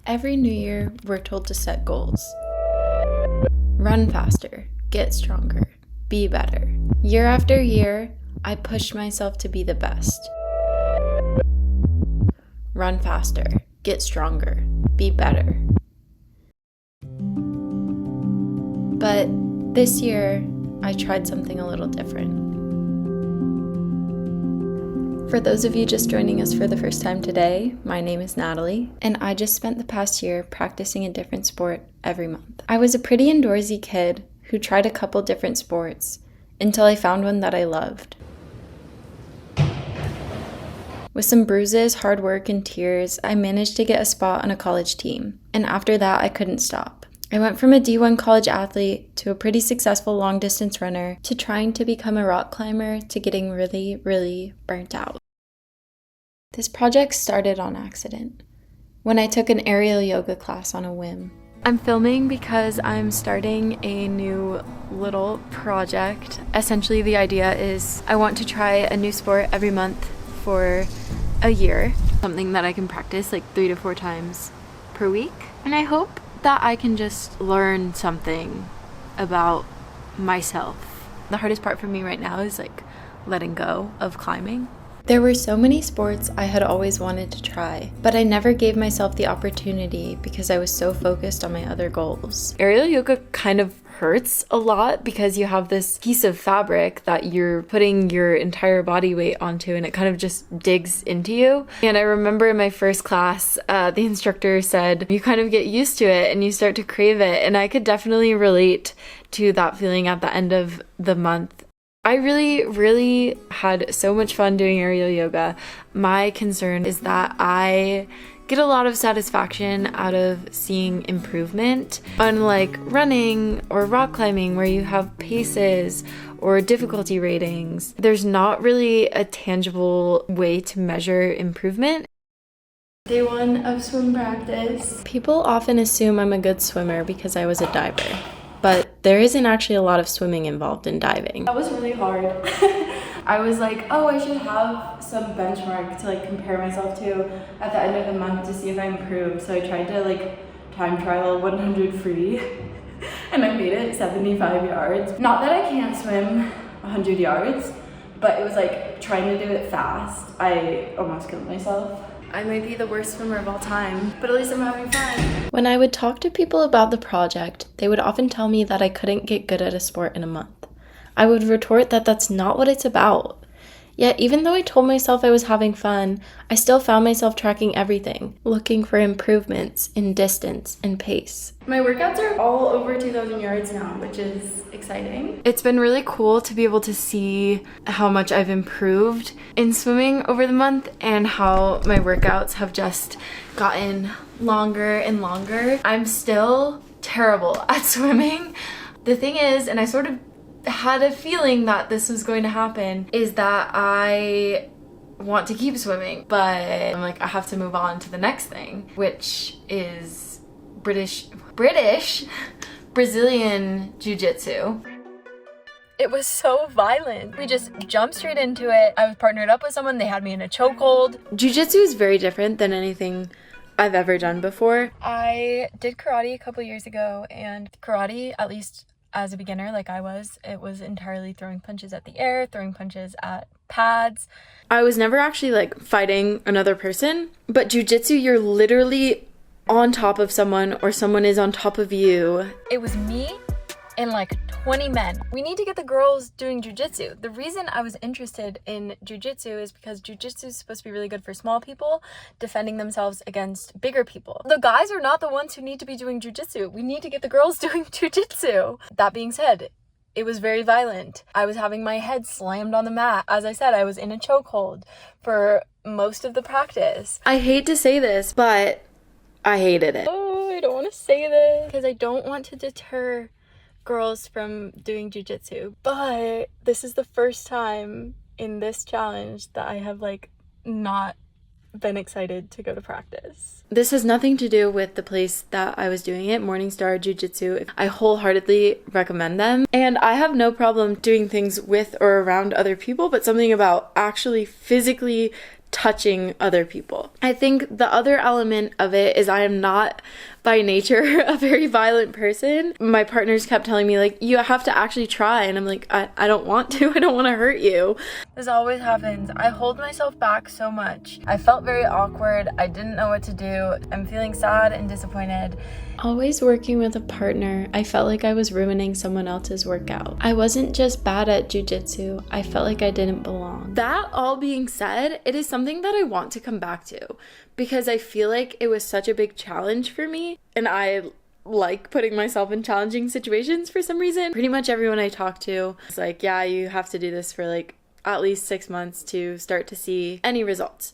Every new year, we're told to set goals. Run faster, get stronger, be better. Year after year, I pushed myself to be the best. Run faster, get stronger, be better. But this year, I tried something a little different. For those of you just joining us for the first time today, my name is Natalie, and I just spent the past year practicing a different sport every month. I was a pretty indoorsy kid who tried a couple different sports until I found one that I loved. With some bruises, hard work, and tears, I managed to get a spot on a college team, and after that, I couldn't stop. I went from a D1 college athlete to a pretty successful long-distance runner to trying to become a rock climber to getting really, really burnt out. This project started on accident, when I took an aerial yoga class on a whim. I'm filming because I'm starting a new little project. Essentially, the idea is I want to try a new sport every month for a year, something that I can practice like 3 to 4 times per week. And I hope that I can just learn something about myself. The hardest part for me right now is like letting go of climbing. There were so many sports I had always wanted to try, but I never gave myself the opportunity because I was so focused on my other goals. Aerial yoga kind of hurts a lot because you have this piece of fabric that you're putting your entire body weight onto, and it kind of just digs into you. And I remember in my first class, the instructor said, you kind of get used to it and you start to crave it. And I could definitely relate to that feeling at the end of the month. I really had so much fun doing aerial yoga. My concern is that I get a lot of satisfaction out of seeing improvement. Unlike running or rock climbing where you have paces or difficulty ratings, there's not really a tangible way to measure improvement. Day 1 of swim practice. People often assume I'm a good swimmer because I was a diver. But there isn't actually a lot of swimming involved in diving. That was really hard. I was like, oh, I should have some benchmark to like compare myself to at the end of the month to see if I improved. So I tried to like time trial 100 free and I made it 75 yards. Not that I can't swim 100 yards, but it was like trying to do it fast. I almost killed myself. I might be the worst swimmer of all time, but at least I'm having fun. When I would talk to people about the project, they would often tell me that I couldn't get good at a sport in a month. I would retort that that's not what it's about. Yet, even though I told myself I was having fun, I still found myself tracking everything, looking for improvements in distance and pace. My workouts are all over 2,000 yards now, which is exciting. It's been really cool to be able to see how much I've improved in swimming over the month and how my workouts have just gotten longer and longer. I'm still terrible at swimming. The thing is, and I sort of had a feeling that this was going to happen, is that I want to keep swimming, but I'm like, I have to move on to the next thing, which is Brazilian jiu-jitsu. It was so violent. We just jumped straight into it. I was partnered up with someone, they had me in a chokehold. Jiu-jitsu is very different than anything I've ever done before. I did karate a couple years ago, and karate, at least as a beginner like I was, it was entirely throwing punches at the air, throwing punches at pads. I was never actually like fighting another person, but jiu-jitsu, you're literally on top of someone or someone is on top of you. It was me and like 20 men. We need to get the girls doing jiu-jitsu. The reason I was interested in jiu-jitsu is because jiu-jitsu is supposed to be really good for small people defending themselves against bigger people. The guys are not the ones who need to be doing jiu-jitsu. We need to get the girls doing jiu-jitsu. That being said, it was very violent. I was having my head slammed on the mat. As I said, I was in a chokehold for most of the practice. I hate to say this, but I hated it. Oh, I don't want to say this because I don't want to deter girls from doing jiu-jitsu, but this is the first time in this challenge that I have like not been excited to go to practice. This has nothing to do with the place that I was doing it, Morningstar Jiu-Jitsu. I wholeheartedly recommend them, and I have no problem doing things with or around other people, but something about actually physically touching other people. I think the other element of it is I am not by nature a very violent person. My partners kept telling me, like, you have to actually try, and I'm like, I don't want to. I don't want to hurt you. This always happens. I hold myself back so much. I felt very awkward. I didn't know what to do. I'm feeling sad and disappointed. Always working with a partner, I felt like I was ruining someone else's workout. I wasn't just bad at jujitsu, I felt like I didn't belong. That all being said, it is something that I want to come back to because I feel like it was such a big challenge for me, and I like putting myself in challenging situations for some reason. Pretty much everyone I talk to is like, yeah, you have to do this for like at least 6 months to start to see any results.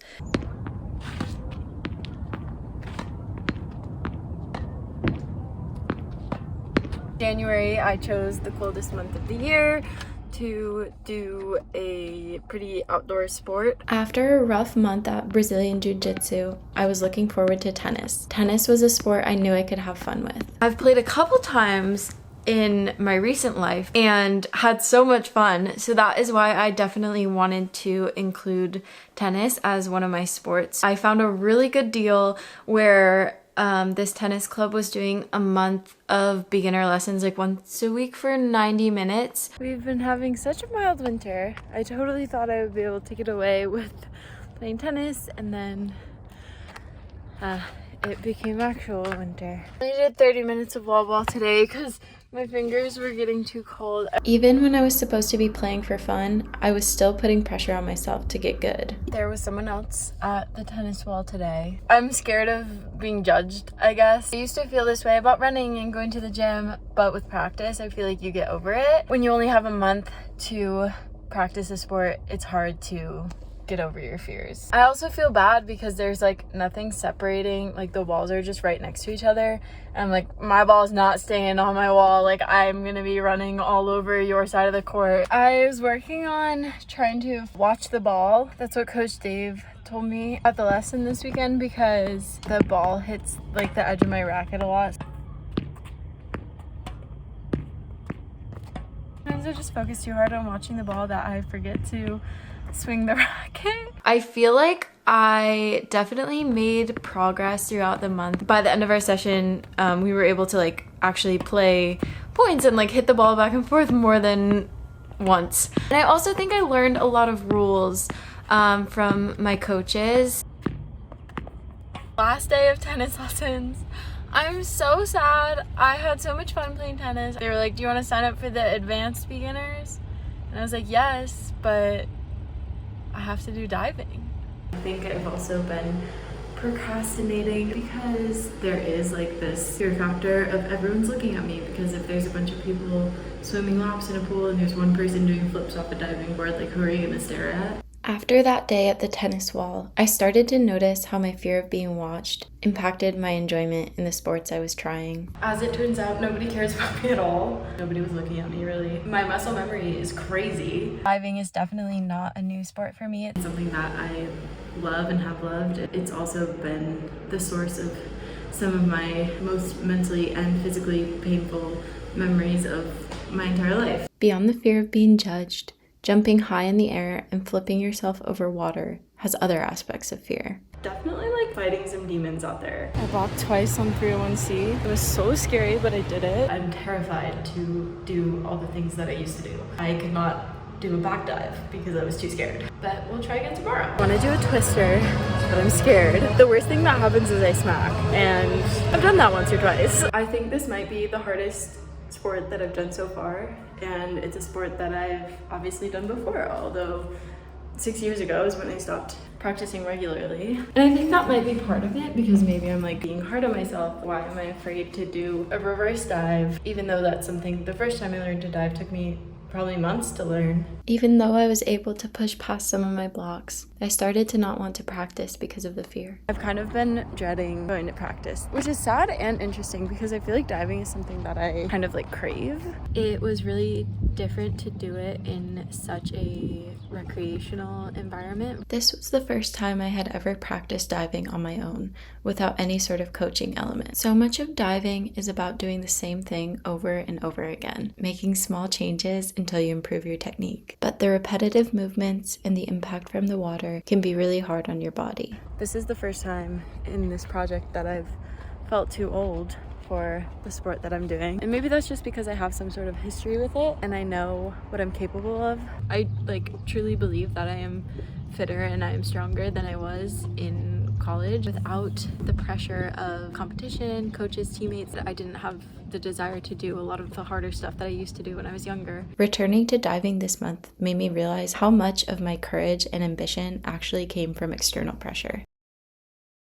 January, I chose the coldest month of the year to do a pretty outdoor sport. After a rough month at Brazilian Jiu-Jitsu, I was looking forward to tennis. Tennis was a sport I knew I could have fun with. I've played a couple times in my recent life and had so much fun, so that is why I definitely wanted to include tennis as one of my sports. I found a really good deal where this tennis club was doing a month of beginner lessons, like once a week for 90 minutes. We've been having such a mild winter. I totally thought I would be able to get away with playing tennis, and then it became actual winter. I did 30 minutes of wall ball today because my fingers were getting too cold. Even when I was supposed to be playing for fun, I was still putting pressure on myself to get good. There was someone else at the tennis wall today. I'm scared of being judged, I guess. I used to feel this way about running and going to the gym, but with practice, I feel like you get over it. When you only have a month to practice a sport, it's hard to get over your fears. I also feel bad because there's like nothing separating, like the walls are just right next to each other, and I'm like, my ball's not staying on my wall, like I'm gonna be running all over your side of the court. I was working on trying to watch the ball. That's what Coach Dave told me at the lesson this weekend, because the ball hits like the edge of my racket a lot. Sometimes I just focus too hard on watching the ball that I forget to swing the racket. I feel like I definitely made progress throughout the month. By the end of our session, we were able to like actually play points and like hit the ball back and forth more than once. And I also think I learned a lot of rules from my coaches. Last day of tennis lessons. I'm so sad. I had so much fun playing tennis. They were like, do you want to sign up for the advanced beginners? And I was like, yes, but I have to do diving. I think I've also been procrastinating because there is like this fear factor of everyone's looking at me, because if there's a bunch of people swimming laps in a pool and there's one person doing flips off a diving board, like who are you gonna stare at? After that day at the tennis wall, I started to notice how my fear of being watched impacted my enjoyment in the sports I was trying. As it turns out, nobody cares about me at all. Nobody was looking at me really. My muscle memory is crazy. Diving is definitely not a new sport for me. It's something that I love and have loved. It's also been the source of some of my most mentally and physically painful memories of my entire life. Beyond the fear of being judged, jumping high in the air and flipping yourself over water has other aspects of fear. Definitely like fighting some demons out there. I walked twice on 301C. It was so scary, but I did it. I'm terrified to do all the things that I used to do. I could not do a back dive because I was too scared. But we'll try again tomorrow. I want to do a twister, but I'm scared. The worst thing that happens is I smack, and I've done that once or twice. I think this might be the hardest sport that I've done so far, and it's a sport that I've obviously done before, although 6 years ago is when I stopped practicing regularly. And I think that might be part of it, because maybe I'm like being hard on myself. Why am I afraid to do a reverse dive, even though that's something the first time I learned to dive took me probably months to learn. Even though I was able to push past some of my blocks, I started to not want to practice because of the fear. I've kind of been dreading going to practice, which is sad and interesting because I feel like diving is something that I kind of like crave. It was really different to do it in such a recreational environment. This was the first time I had ever practiced diving on my own without any sort of coaching element. So much of diving is about doing the same thing over and over again, making small changes until you improve your technique. But the repetitive movements and the impact from the water can be really hard on your body. This is the first time in this project that I've felt too old for the sport that I'm doing. And maybe that's just because I have some sort of history with it and I know what I'm capable of. I truly believe that I am fitter and I am stronger than I was in college. Without the pressure of competition, coaches, teammates, I didn't have the desire to do a lot of the harder stuff that I used to do when I was younger. Returning to diving this month made me realize how much of my courage and ambition actually came from external pressure.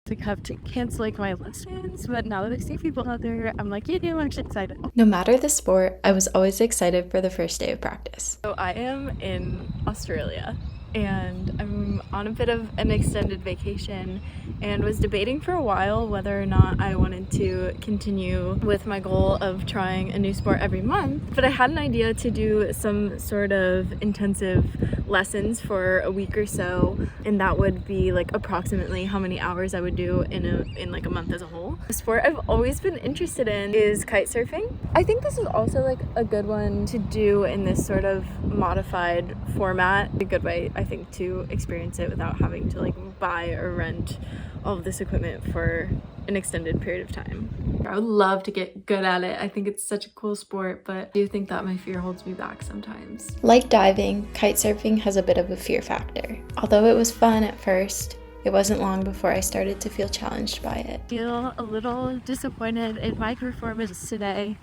I kept canceling my lessons, but now that I see people out there, I'm like, yeah, I'm actually excited. No matter the sport, I was always excited for the first day of practice. So I am in Australia and I'm on a bit of an extended vacation and was debating for a while whether or not I wanted to continue with my goal of trying a new sport every month. But I had an idea to do some sort of intensive lessons for a week or so, and that would be like approximately how many hours I would do in like a month as a whole. The sport I've always been interested in is kite surfing. I think this is also like a good one to do in this sort of modified format. A good way, I think, to experience it without having to like buy or rent all of this equipment for an extended period of time. I would love to get good at it. I think it's such a cool sport, but I do think that my fear holds me back sometimes. Like diving, kite surfing has a bit of a fear factor. Although it was fun at first, it wasn't long before I started to feel challenged by it. I feel a little disappointed in my performance today.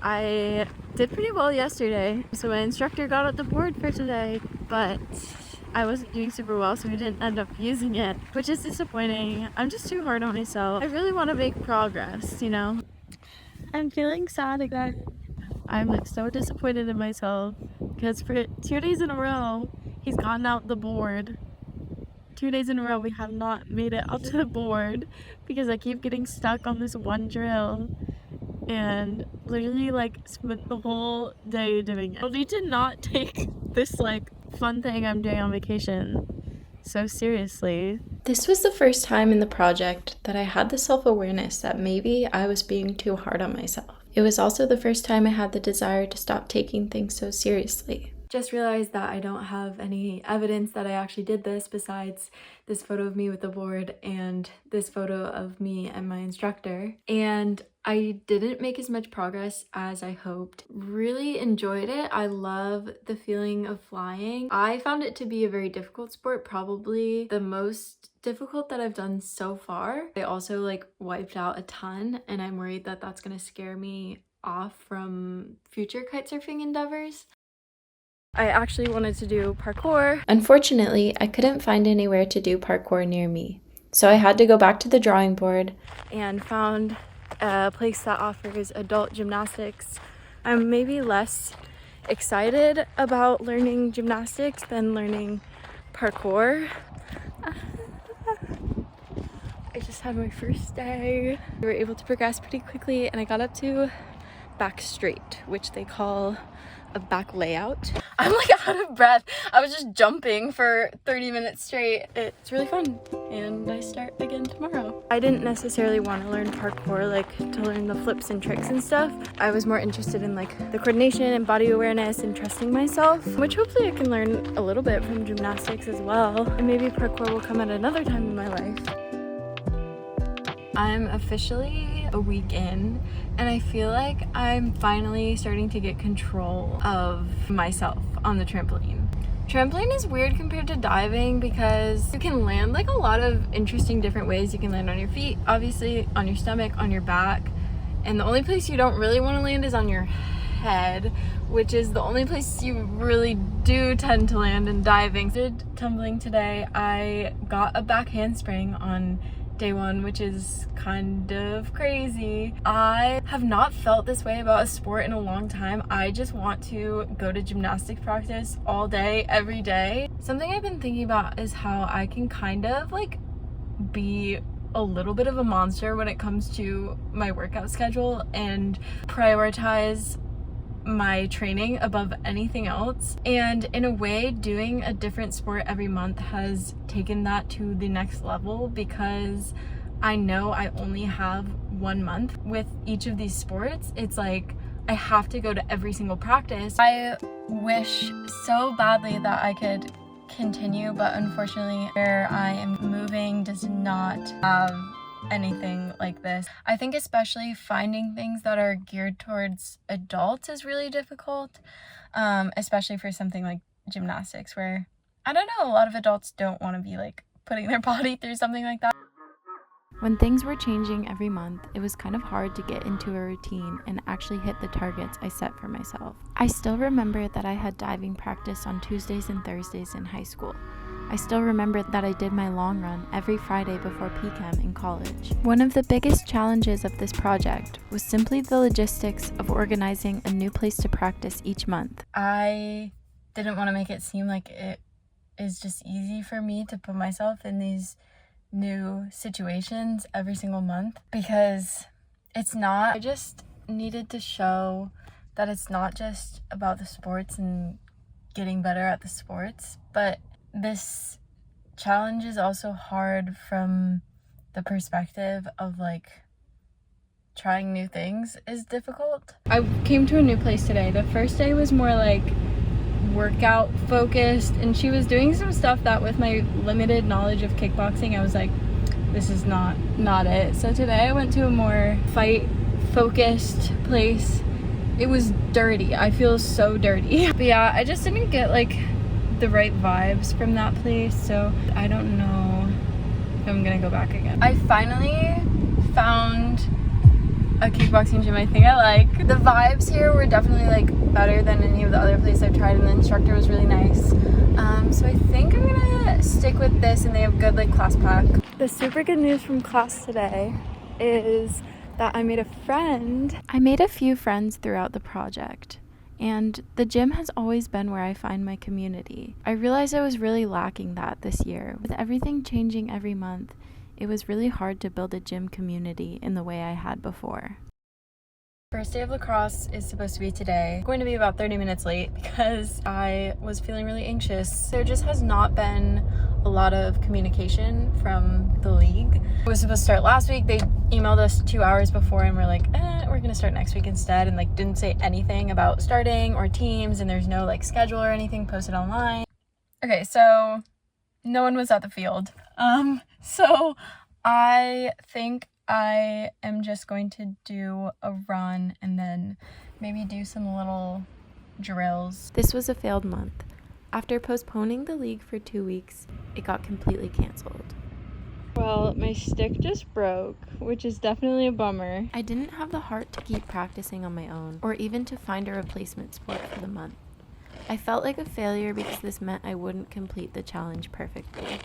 I did pretty well yesterday, so my instructor got out the board for today, but I wasn't doing super well, so we didn't end up using it, which is disappointing. I'm just too hard on myself. I really want to make progress, you know? I'm feeling sad again. I'm like so disappointed in myself because for 2 days in a row, he's gotten out the board. 2 days in a row, we have not made it out to the board because I keep getting stuck on this one drill and literally like spent the whole day doing it. I need to not take this like fun thing I'm doing on vacation so seriously. This was the first time in the project that I had the self-awareness that maybe I was being too hard on myself. It was also the first time I had the desire to stop taking things so seriously. Just realized that I don't have any evidence that I actually did this besides this photo of me with the board and this photo of me and my instructor. And I didn't make as much progress as I hoped. Really enjoyed it. I love the feeling of flying. I found it to be a very difficult sport, probably the most difficult that I've done so far. I also like wiped out a ton and I'm worried that that's gonna scare me off from future kitesurfing endeavors. I actually wanted to do parkour. Unfortunately, I couldn't find anywhere to do parkour near me, so I had to go back to the drawing board and found a place that offers adult gymnastics. I'm maybe less excited about learning gymnastics than learning parkour. I just had my first day. We were able to progress pretty quickly and I got up to back straight, which they call a back layout. I'm like out of breath. I was just jumping for 30 minutes straight. It's really fun and I start again tomorrow. I didn't necessarily want to learn parkour, like to learn the flips and tricks and stuff. I was more interested in like the coordination and body awareness and trusting myself, which hopefully I can learn a little bit from gymnastics as well. And maybe parkour will come at another time in my life. I'm officially a week in and I feel like I'm finally starting to get control of myself on the trampoline. Trampoline is weird compared to diving because you can land like a lot of interesting different ways. You can land on your feet, obviously on your stomach, on your back, and the only place you don't really want to land is on your head, which is the only place you really do tend to land in diving. I did tumbling today. I got a back handspring on day one, which is kind of crazy. I have not felt this way about a sport in a long time. I just want to go to gymnastics practice all day, every day. Something I've been thinking about is how I can kind of like be a little bit of a monster when it comes to my workout schedule and prioritize my training above anything else, and in a way doing a different sport every month has taken that to the next level because I know I only have 1 month with each of these sports. It's like I have to go to every single practice. I wish so badly that I could continue, but unfortunately where I am moving does not have anything like this. I think especially finding things that are geared towards adults is really difficult, especially for something like gymnastics, where I don't know, a lot of adults don't want to be like putting their body through something like that. When things were changing every month, it was kind of hard to get into a routine and actually hit the targets I set for myself. I still remember that I had diving practice on Tuesdays and Thursdays in high school. I still remember that I did my long run every Friday before PChem in college. One of the biggest challenges of this project was simply the logistics of organizing a new place to practice each month. I didn't want to make it seem like it is just easy for me to put myself in these new situations every single month, because it's not. I just needed to show that it's not just about the sports and getting better at the sports, but this challenge is also hard from the perspective of like trying new things is difficult. I came to a new place today. The first day was more like workout focused, and she was doing some stuff that with my limited knowledge of kickboxing I was like, this is not it. So today I went to a more fight focused place. It was dirty. I feel so dirty. But yeah, I just didn't get like the right vibes from that place, so I don't know if I'm gonna go back again. I finally found a kickboxing gym I think I like. The vibes here were definitely like better than any of the other places I've tried, and the instructor was really nice. So I think I'm gonna stick with this, and they have good like class pack. The super good news from class today is that I made a friend. I made a few friends throughout the project, and the gym has always been where I find my community. I realized I was really lacking that this year. With everything changing every month, it was really hard to build a gym community in the way I had before. First day of lacrosse is supposed to be today. I'm going to be about 30 minutes late because I was feeling really anxious. There just has not been a lot of communication from the league. It was supposed to start last week. They emailed us 2 hours before and we're like, we're gonna start next week instead, and like didn't say anything about starting or teams, and there's no like schedule or anything posted online. Okay, so no one was at the field. So I think I am just going to do a run and then maybe do some little drills. This was a failed month. After postponing the league for 2 weeks, it got completely canceled. Well, my stick just broke, which is definitely a bummer. I didn't have the heart to keep practicing on my own, or even to find a replacement sport for the month. I felt like a failure because this meant I wouldn't complete the challenge perfectly.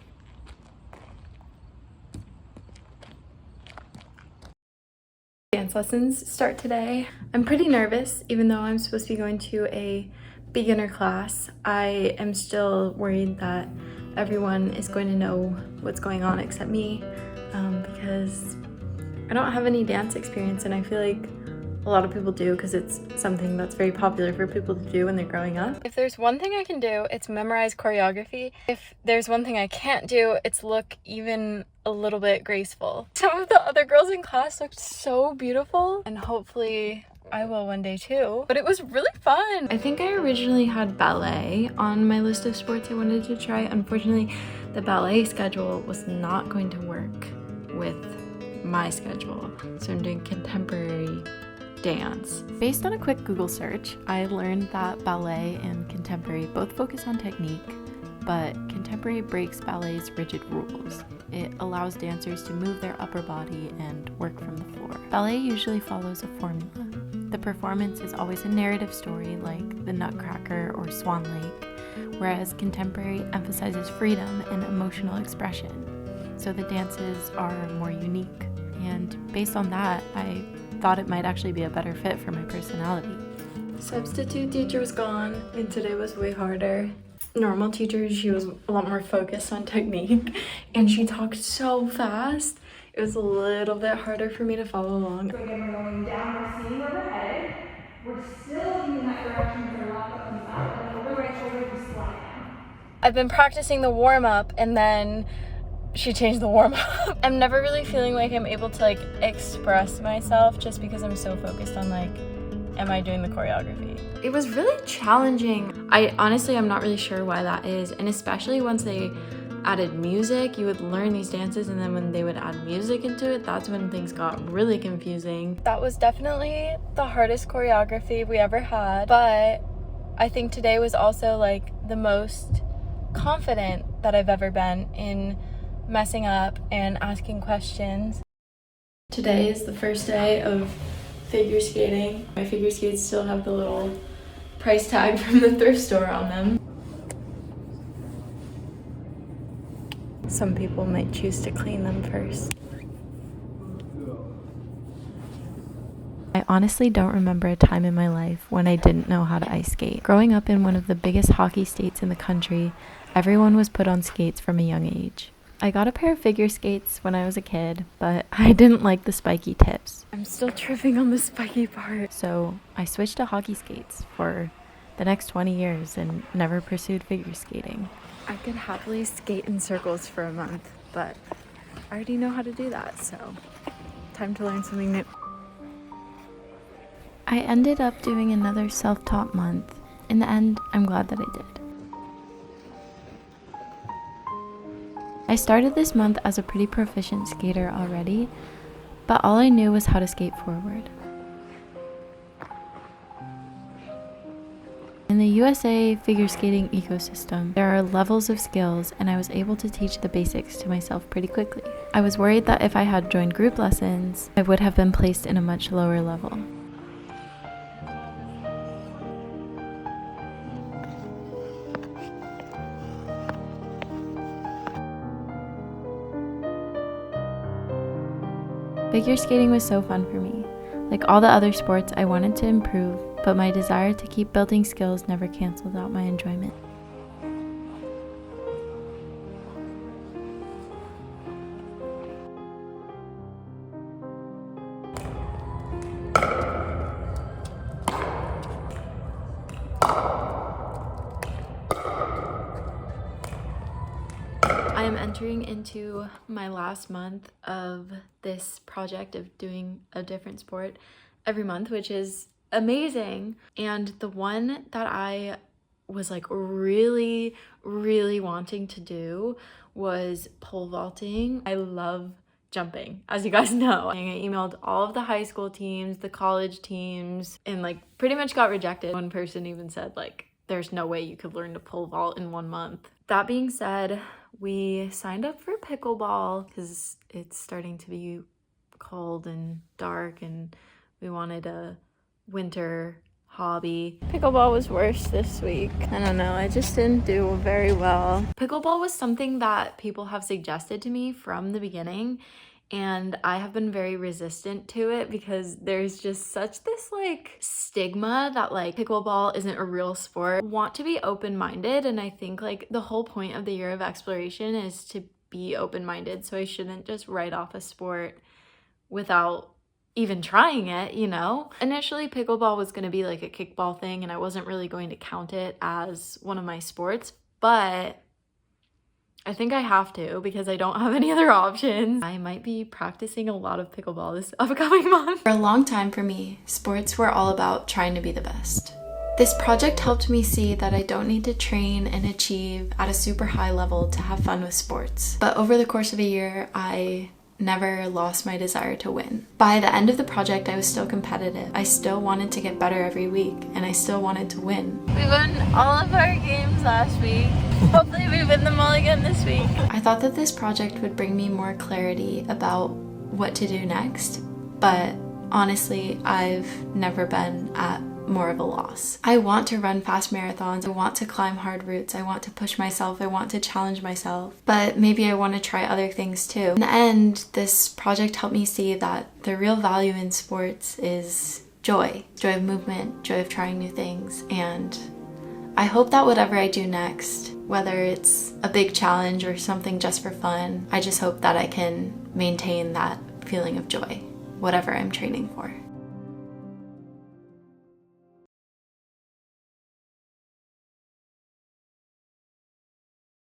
Dance lessons start today. I'm pretty nervous, even though I'm supposed to be going to a beginner class. I am still worried that everyone is going to know what's going on except me, because I don't have any dance experience, and I feel like a lot of people do because it's something that's very popular for people to do when they're growing up. If there's one thing I can do, it's memorize choreography. If there's one thing I can't do, it's look even a little bit graceful. Some of the other girls in class looked so beautiful, and hopefully I will one day too. But it was really fun. I think I originally had ballet on my list of sports I wanted to try. Unfortunately, the ballet schedule was not going to work with my schedule, so I'm doing contemporary dance. Based on a quick Google search, I learned that ballet and contemporary both focus on technique, but contemporary breaks ballet's rigid rules. It allows dancers to move their upper body and work from the floor. Ballet usually follows a formula. The performance is always a narrative story like the Nutcracker or Swan Lake, whereas contemporary emphasizes freedom and emotional expression. So the dances are more unique, and based on that, I thought it might actually be a better fit for my personality. Substitute teacher was gone, and today was way harder. Normal teacher, she was a lot more focused on technique, and she talked so fast. It was a little bit harder for me to follow along. So again, we're going down, we're seeing where we're headed. We're still looking in that direction with our left foot comes up, and over the right shoulder, just slide down. I've been practicing the warm-up, and then she changed the warm-up. I'm never really feeling like I'm able to like express myself just because I'm so focused on like am I doing the choreography. It was really challenging. I'm not really sure why that is, and especially once they added music, you would learn these dances, and then when they would add music into it, that's when things got really confusing. That was definitely the hardest choreography we ever had, but I think today was also like the most confident that I've ever been in messing up and asking questions. Today is the first day of figure skating. My figure skates still have the little price tag from the thrift store on them. Some people might choose to clean them first. I honestly don't remember a time in my life when I didn't know how to ice skate. Growing up in one of the biggest hockey states in the country, everyone was put on skates from a young age. I got a pair of figure skates when I was a kid, but I didn't like the spiky tips. I'm still tripping on the spiky part. So I switched to hockey skates for the next 20 years and never pursued figure skating. I could happily skate in circles for a month, but I already know how to do that, so time to learn something new. I ended up doing another self-taught month. In the end, I'm glad that I did. I started this month as a pretty proficient skater already, but all I knew was how to skate forward. In the USA figure skating ecosystem, there are levels of skills, and I was able to teach the basics to myself pretty quickly. I was worried that if I had joined group lessons, I would have been placed in a much lower level. Figure skating was so fun for me. Like all the other sports, I wanted to improve, but my desire to keep building skills never canceled out my enjoyment. I am entering into my last month of this project of doing a different sport every month, which is amazing. And the one that I was like really wanting to do was pole vaulting. I love jumping, as you guys know. I emailed all of the high school teams, the college teams, and like pretty much got rejected. One person even said like, there's no way you could learn to pole vault in 1 month. That being said, we signed up for pickleball because it's starting to be cold and dark and we wanted a winter hobby. Pickleball was worse this week. I don't know, I just didn't do very well. Pickleball was something that people have suggested to me from the beginning, and I have been very resistant to it because there's just such this like stigma that like pickleball isn't a real sport. I want to be open-minded, and I think like the whole point of the year of exploration is to be open-minded, so I shouldn't just write off a sport without even trying it, you know? Initially, pickleball was going to be like a kickball thing, and I wasn't really going to count it as one of my sports, but I think I have to because I don't have any other options. I might be practicing a lot of pickleball this upcoming month. For a long time for me, sports were all about trying to be the best. This project helped me see that I don't need to train and achieve at a super high level to have fun with sports. But over the course of a year, I never lost my desire to win. By the end of the project, I was still competitive. I still wanted to get better every week, and I still wanted to win. We won all of our games last week. Hopefully we win them all again this week. I thought that this project would bring me more clarity about what to do next, but honestly, I've never been at more of a loss. I want to run fast marathons. I want to climb hard routes. I want to push myself. I want to challenge myself. But maybe I want to try other things too. In the end, this project helped me see that the real value in sports is joy. Joy of movement, joy of trying new things. And I hope that whatever I do next, whether it's a big challenge or something just for fun, I just hope that I can maintain that feeling of joy, whatever I'm training for.